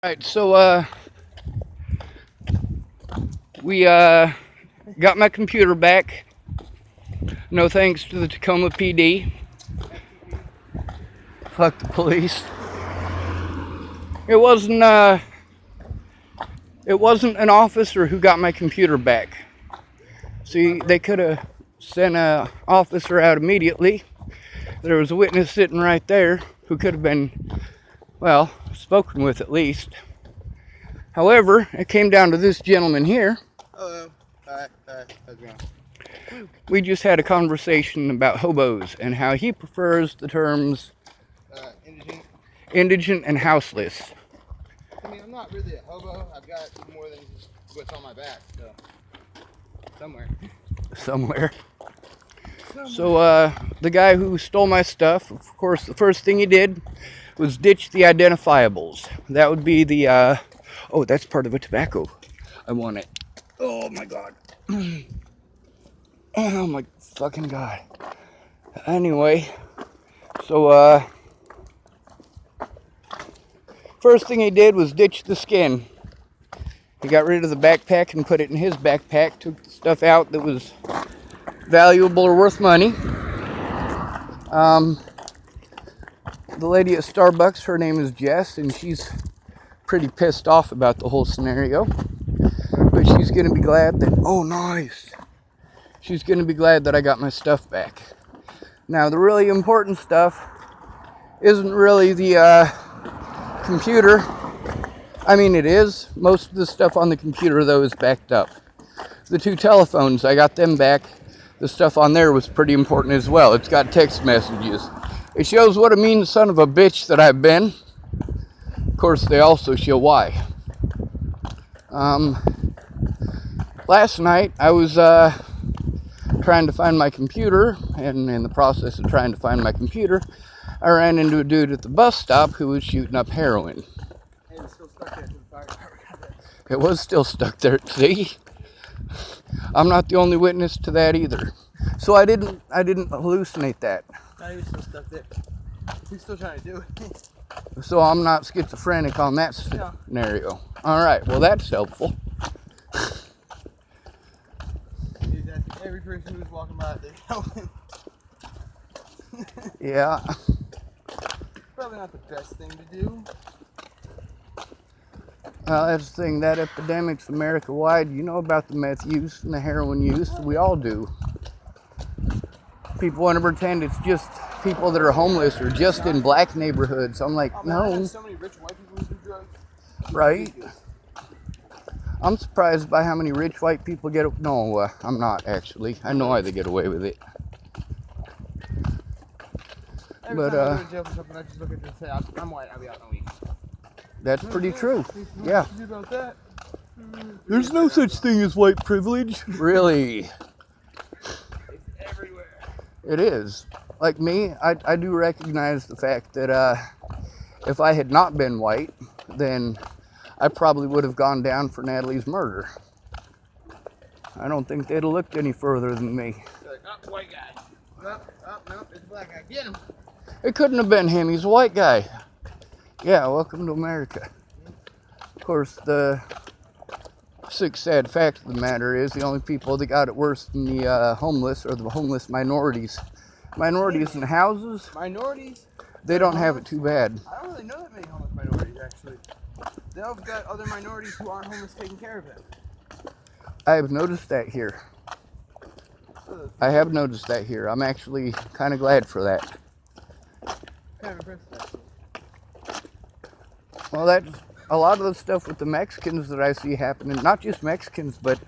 Alright, so we got my computer back. No thanks to the Tacoma PD. Fuck the police. It wasn't an officer who got my computer back. See, they could have sent an officer out immediately. There was a witness sitting right there who could have been, well, spoken with at least. However, it came down to this gentleman here. Hello. Hi. How's it going? We just had a conversation about hobos and how he prefers the terms indigent and houseless. I mean, I'm not really a hobo. I've got more than just what's on my back, so somewhere. So, the guy who stole my stuff, of course, the first thing he did was ditch the identifiables. That would be the, oh, that's part of a tobacco. I want it. Oh my God. Oh my fucking God. Anyway, so, first thing he did was ditch the skin. He got rid of the backpack and put it in his backpack, took the stuff out that was valuable or worth money. The lady at Starbucks, her name is Jess, and she's pretty pissed off about the whole scenario. But she's going to be glad that, oh nice, she's going to be glad that I got my stuff back. Now the really important stuff isn't really the computer. I mean, it is. Most of the stuff on the computer, though, is backed up. The two telephones, I got them back. The stuff on there was pretty important as well. It's got text messages. It shows what a mean son of a bitch that I've been. Of course, they also show why. Last night, I was trying to find my computer, and in the process of trying to find my computer, I ran into a dude at the bus stop who was shooting up heroin. It was still stuck there, see? I'm not the only witness to that either. So I didn't hallucinate that. No, he was still stuck there. He's still trying to do it. So I'm not schizophrenic on that scenario. Alright, well that's helpful. He's asking every person who's walking by if they help him. Yeah. Probably not the best thing to do. Well, that's the thing, that epidemic's America-wide. You know about the meth use and the heroin use. We all do. People want to pretend it's just people that are homeless or just in black neighborhoods. I'm like, no. So many rich white people who do drugs. Right? I'm surprised by how many rich white people get... No, I'm not, actually. I know why they get away with it. Every time I go to jail for something, I just look at it and say, I'm white, I'll be out in a week. That's pretty true. Yeah. About that. There's no such thing as white privilege. Really? It's everywhere. It is. Like me, I do recognize the fact that if I had not been white, then I probably would have gone down for Natalie's murder. I don't think they'd have looked any further than me. They're like, oh, white guy. No, it's a black guy. Get him. It couldn't have been him. He's a white guy. Yeah, welcome to America. Of course, the sick, sad fact of the matter is the only people that got it worse than the homeless are the homeless minorities. Minorities in houses, Minorities? they don't have it too bad. I don't really know that many homeless minorities, actually. They've got other minorities who aren't homeless taking care of them. I have noticed that here. I have noticed that here. I'm actually kind of glad for that. Kind of impressed, actually. Well, that's a lot of the stuff with the Mexicans that I see happening, not just Mexicans, but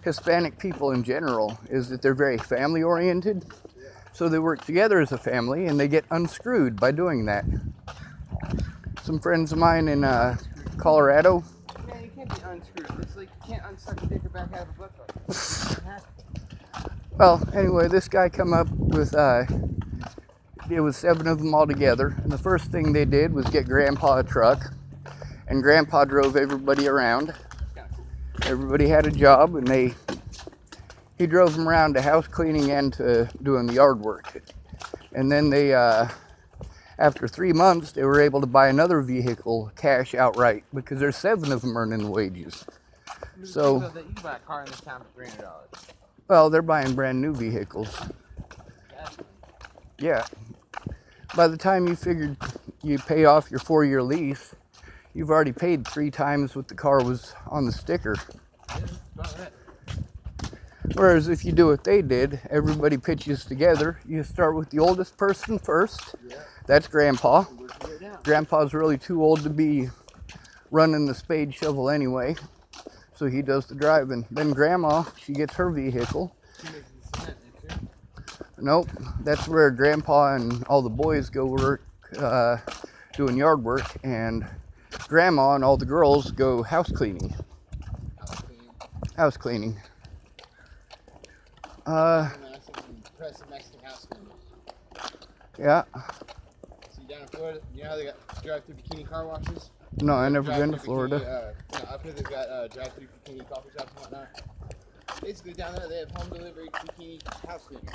Hispanic people in general, is that they're very family oriented. So they work together as a family and they get unscrewed by doing that. Some friends of mine in Colorado. Yeah, you can't be unscrewed. It's like you can't unsuck a dick back out of a butt plug. Well, anyway, this guy come up with, it was 7 of them all together. And the first thing they did was get Grandpa a truck. And Grandpa drove everybody around. Everybody had a job and he drove them around to house cleaning and to doing the yard work. And then they After 3 months, they were able to buy another vehicle cash outright because there's 7 of them earning the wages. So, you can buy a car in this town for $300. well, they're buying brand new vehicles. Yeah. By the time you pay off your 4-year lease, you've already paid 3 times what the car was on the sticker. Whereas if you do what they did, everybody pitches together. You start with the oldest person first. That's Grandpa. Grandpa's really too old to be running the spade shovel anyway, so he does the driving. Then Grandma, she gets her vehicle. Nope, that's where Grandpa and all the boys go work, doing yard work, and Grandma and all the girls go house cleaning. House cleaning. Yeah. See, down in Florida, you know how they got drive-through bikini car washes? No, I never been to Florida. Bikini, up here they've got drive-through bikini coffee shops and whatnot. Basically, down there they have home delivery bikini house cleaners.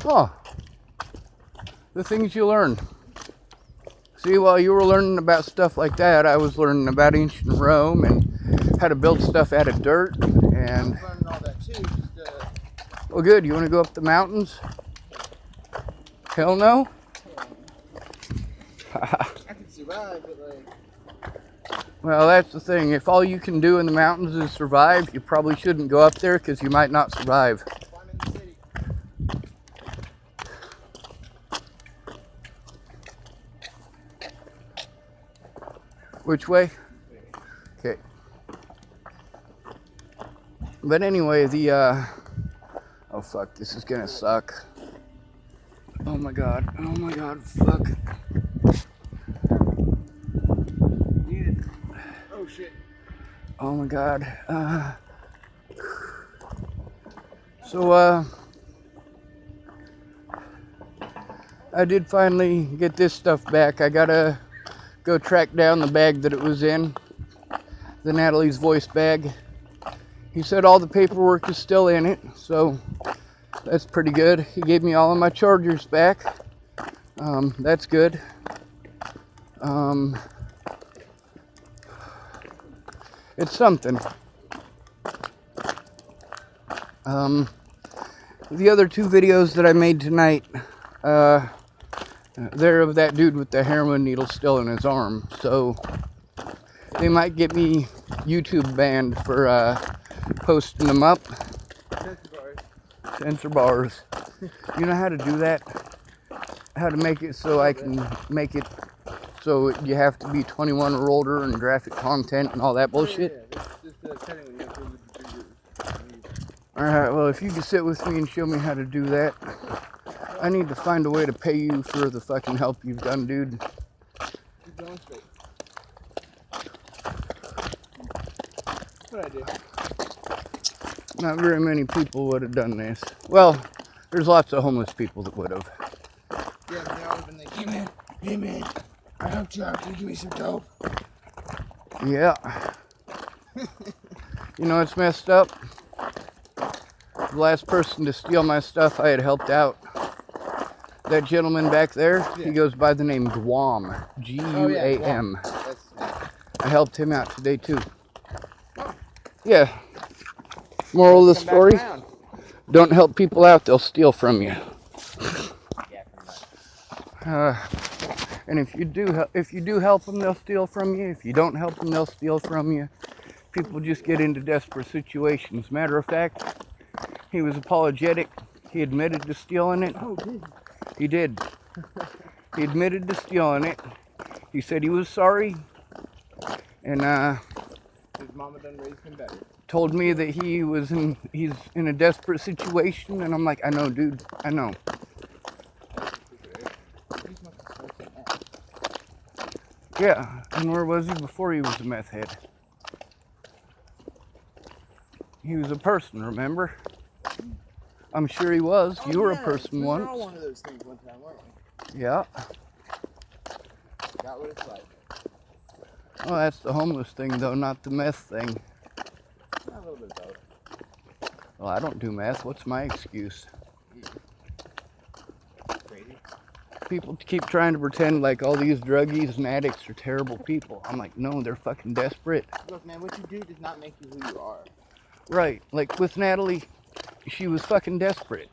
Oh, the things you learn. See, while you were learning about stuff like that, I was learning about ancient Rome and how to build stuff out of dirt. And I was learning all that too. Well, good. You want to go up the mountains? Hell no. I can survive, but like. Well, that's the thing. If all you can do in the mountains is survive, you probably shouldn't go up there because you might not survive. Which way? Okay. But anyway, oh fuck, this is gonna suck. Oh my god, fuck. Oh shit. Oh my god. So, I did finally get this stuff back. I gotta go track down the bag that it was in. The Natalie's Voice bag. He said all the paperwork is still in it, so that's pretty good. He gave me all of my chargers back. That's good. It's something. The other 2 videos that I made tonight, they're of that dude with the heroin needle still in his arm, so they might get me YouTube banned for posting them up. Censor bars. You know how to do that? How to make it so I can make it so you have to be 21 or older and graphic content and all that bullshit? Alright, well, if you can sit with me and show me how to do that, I need to find a way to pay you for the fucking help you've done, dude. Keep going straight. What'd I do? Not very many people would have done this. Well, there's lots of homeless people that would have. Yeah, but they all would have been like, hey man, I helped you out, can you give me some dope? Yeah. You know what's messed up? The last person to steal my stuff I had helped out. That gentleman back there, he goes by the name Guam. G-U-A-M. I helped him out today too. Yeah. Moral of the story, don't help people out, they'll steal from you. And if you do help them, they'll steal from you. If you don't help them, they'll steal from you. People just get into desperate situations. Matter of fact, he was apologetic. He admitted to stealing it. Oh, did he? He did. He admitted to stealing it. He said he was sorry. And his mama done raised him better. Told me that he's in a desperate situation, and I'm like, I know, dude, I know. Yeah, and where was he before he was a meth head? He was a person, remember? I'm sure he was. Oh, you were yeah, a person we once. were all one of those things one time, weren't we? Yeah. Got what it's like. Well, that's the homeless thing, though, not the meth thing. A little bit both. Well, I don't do meth. What's my excuse? Crazy. people keep trying to pretend like all these druggies and addicts are terrible people. I'm like, no, they're fucking desperate. Look, man, what you do does not make you who you are. Right. Like with Natalie, she was fucking desperate.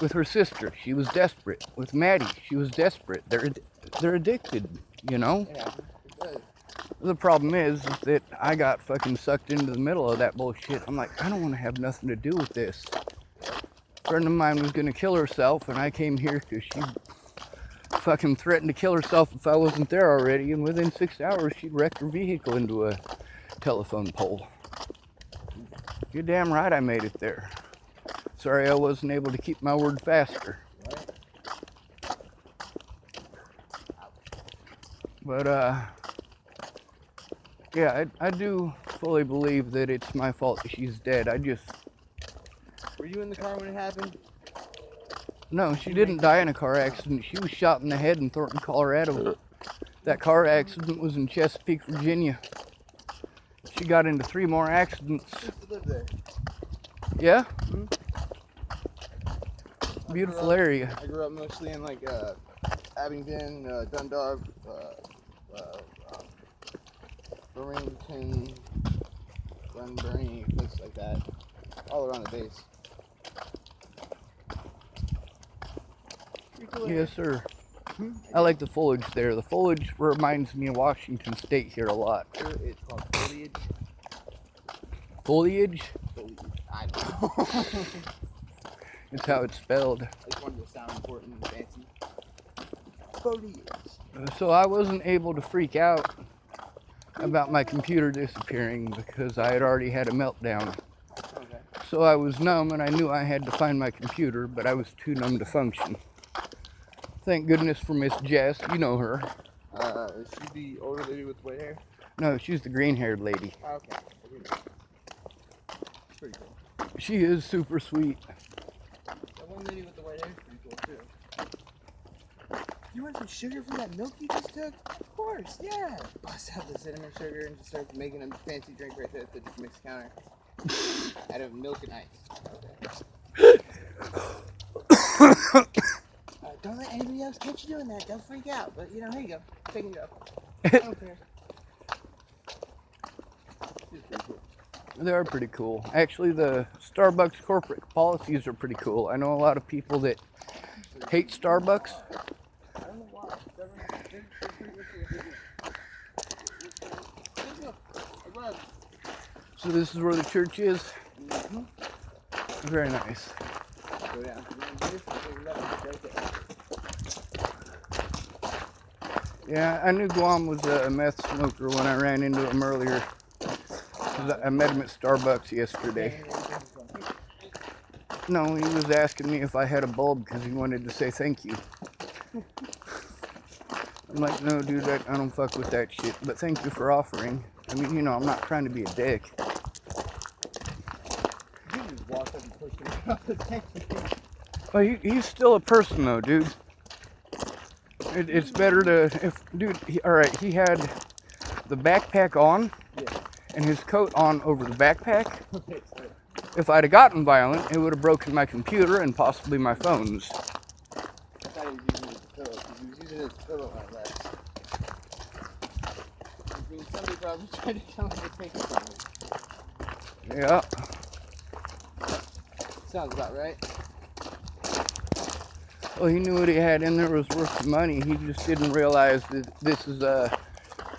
With her sister, she was desperate. With Maddie, she was desperate. They're addicted, you know? Yeah, it does. The problem is that I got fucking sucked into the middle of that bullshit. I'm like, I don't want to have nothing to do with this. A friend of mine was going to kill herself, and I came here because she fucking threatened to kill herself if I wasn't there already, and within 6 hours, she'd wrecked her vehicle into a telephone pole. You're damn right I made it there. Sorry I wasn't able to keep my word faster. But, yeah, I do fully believe that it's my fault that she's dead. Were you in the car when it happened? No, she didn't die in a car accident. She was shot in the head in Thornton, Colorado. That car accident was in Chesapeake, Virginia. She got into 3 more accidents. I used to live there. Yeah? Beautiful area. I grew up mostly in like Abingdon, Dundalk, Burlington, Glenburnie, places like that, all around the base. Yes, sir. I like the foliage there. The foliage reminds me of Washington State here a lot. It's called foliage. Foliage? Foliage. I don't know. It's how it's spelled. I just wanted to sound important and fancy. Foliage. So I wasn't able to freak out about my computer disappearing because I had already had a meltdown. Okay. So I was numb and I knew I had to find my computer, but I was too numb to function. Thank goodness for Miss Jess. You know her. Is she the older lady with white hair? No, she's the green-haired lady. Oh, okay. Pretty cool. She is super sweet. That one lady with the white hair is pretty cool too. You want some sugar from that milk you just took? Of course, yeah. Bust out the cinnamon sugar and just start making a fancy drink right there at the mix counter. Out of milk and ice. Okay. Don't let anybody else catch you doing that. Don't freak out. But you know, here you go. Take it up. I don't care. It's pretty cool. They are pretty cool. Actually, the Starbucks corporate policies are pretty cool. I know a lot of people that hate Starbucks. I don't know why. So this is where the church is. Mm-hmm. Very nice. Go down. Right there. Yeah, I knew Guam was a meth smoker when I ran into him earlier. I met him at Starbucks yesterday. No, he was asking me if I had a bulb because he wanted to say thank you. I'm like, no, dude, I don't fuck with that shit. But thank you for offering. I mean, you know, I'm not trying to be a dick. You just walked up and pushed him out. Thank you. Well, he's still a person, though, dude. It's better to, dude, all right, he had the backpack on, Yeah. and his coat on over the backpack. Okay, so If I'd have gotten violent, it would have broken my computer and possibly my phones. I thought he was using his pillow, because he was using his pillow on left. Which means somebody probably tried to come and take it from him. Yeah. Sounds about right. Well, he knew what he had in there was worth the money. He just didn't realize that this is a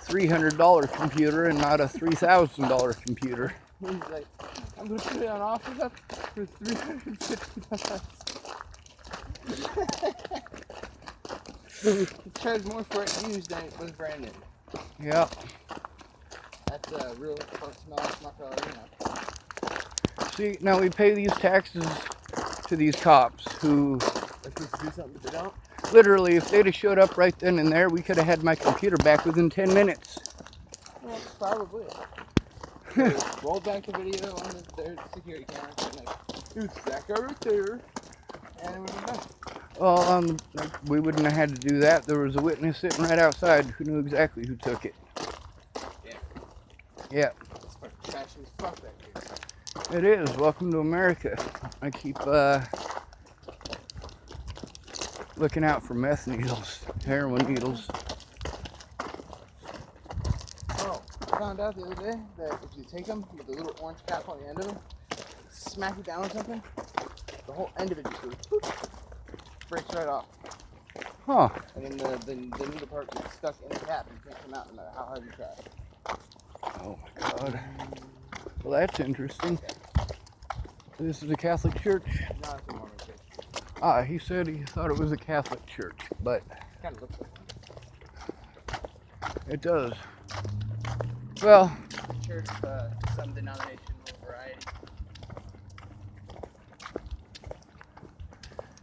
$300 computer and not a $3,000 computer. He's like, I'm going to put it on offer up for $350. He charged more for it used than it was brand new. Yeah. That's a real smart fellow, you know. See, now we pay these taxes to these cops who, They're supposed to do something, but they don't. literally, if they'd have showed up right then and there, we could have had my computer back within 10 minutes. Well, probably. Roll back the video on their security camera. Like, it's that guy right there. And it would have been done. Well, we wouldn't have had to do that. There was a witness sitting right outside who knew exactly who took it. Yeah. Yeah, It's fucking trashy as fuck, that dude. it is. Welcome to America. I keep Looking out for meth needles, heroin needles. Oh, I found out the other day that if you take them with the little orange cap on the end of them, smack it down with something, the whole end of it just goes poof, breaks right off. Huh. And then the needle part gets stuck in the cap and can't come out no matter how hard you try. Oh my God. Well, that's interesting. This is a Catholic church? No, it's a Mormon church. Ah, he said he thought it was a Catholic church, but It kind of looks like one. it does. Well, Church, some denominational variety.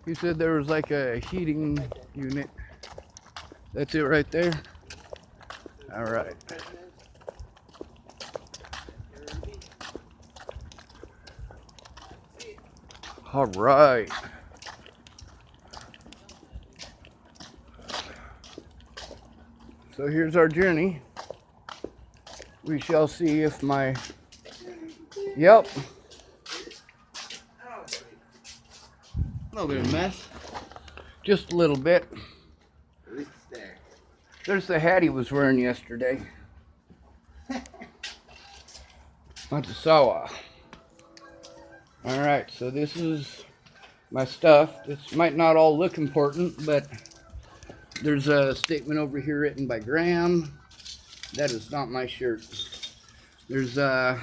he said there was like a heating unit. That's it right there? All right. All right. So here's our journey. We shall see if my... Yep. A little bit of mess. Just a little bit. At least it's there. There's the hat he was wearing yesterday. Matasawa. Alright, so this is my stuff. This might not all look important, but there's a statement over here written by Graham. That is not my shirt. There's some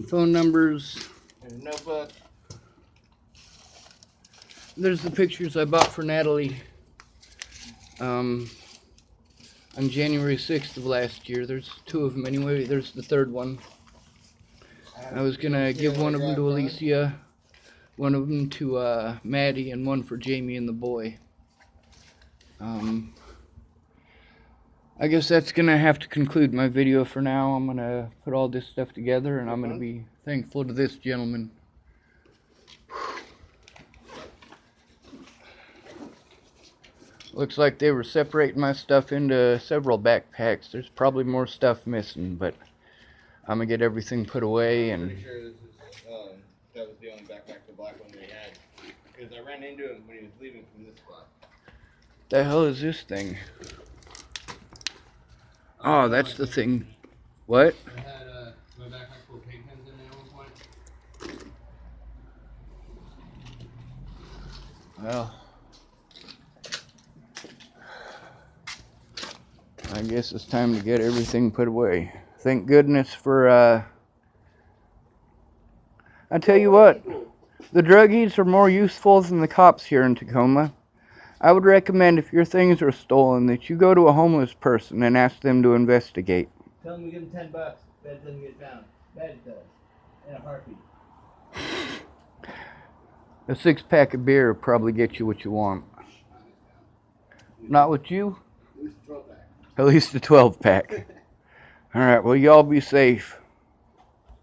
phone numbers. There's a notebook. There's the pictures I bought for Natalie on January 6th of last year. There's 2 of them anyway. There's the 3rd one. I was gonna give one of them to Alicia, one of them to Maddie, and one for Jamie and the boy. I guess that's gonna have to conclude my video for now. I'm gonna put all this stuff together, and I'm gonna be thankful to this gentleman. Looks like they were separating my stuff into several backpacks. There's probably more stuff missing, but I'm gonna get everything put away. And Pretty sure this is, that was the only backpack, the black one they had. Because I ran into him when he was leaving from this spot. the hell is this thing? Oh, that's the thing. What? I had my backpack full of pig pens in it at one point. Well, I guess it's time to get everything put away. Thank goodness for, I tell you what, the druggies are more useful than the cops here in Tacoma. I would recommend if your things are stolen that you go to a homeless person and ask them to investigate. Tell them we give them $10. Bed doesn't get found. Bed does. In a heartbeat. A 6-pack of beer will probably get you what you want. Not with you? At least 12 pack. At least a 12-pack. All right, well, y'all be safe.